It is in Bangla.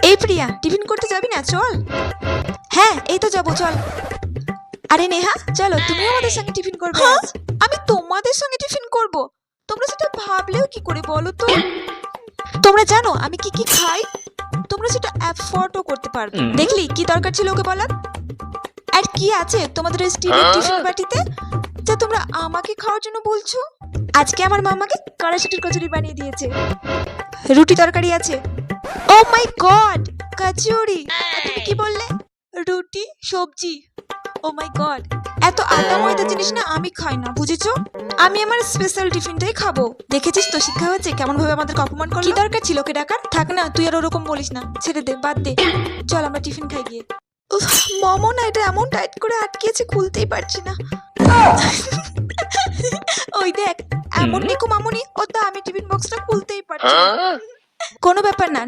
এই প্রিয়া, টিফিন করতে যাবি না? চল। হ্যাঁ, এই তো যাবো, চল। আরে নেহা, চলো, তুমিও আমাদের সঙ্গে টিফিন করবে আজ। আমি তোমাদের সঙ্গে টিফিন করব? তোমরা সেটা ভাবলেও কি করে বলো তো? তোমরা জানো আমি কি কি খাই? তোমরা সেটা অ্যাফোর্ডও করতে পারবে। দেখলি কি দরকার ছিল ওকে বলার? আর কি আছে তোমাদের স্টিলের টিফিন বাটিতে যা তোমরা আমাকে খাওয়ার জন্য বলছো? আজকে আমার মা আমাকে কড়াইশুটির কচুরি বানিয়ে দিয়েছে, রুটি তরকারি আছে। ও মাই গড, কচুরি! আর তুমি কি বললে? রুটি সবজি। ও মাই গড, এত আটা ময়দা জিনিস না আমি খাই না, বুঝেছো? আমি আমার স্পেশাল টিফিনটাই খাবো। দেখেছিস তো শিক্ষা হয়েছে কেমন ভাবে আমাদেরকে অপমান করলো? কি দরকার ছিল ওকে ডাকার? থাক না, তুই আর ওরকম বলিস না, ছেড়ে দে, বাদ দে। চল আমরা টিফিন খাই গিয়ে। উফ, মোমো না, এটা এমন টাইট করে আটকেছে, খুলতেই পারছি না। ওই দেখ, এমন নিকো মামুনি, ও তো আমি টিফিন বক্সটা খুলতেই পারছি না। কোনো ব্যাপার না,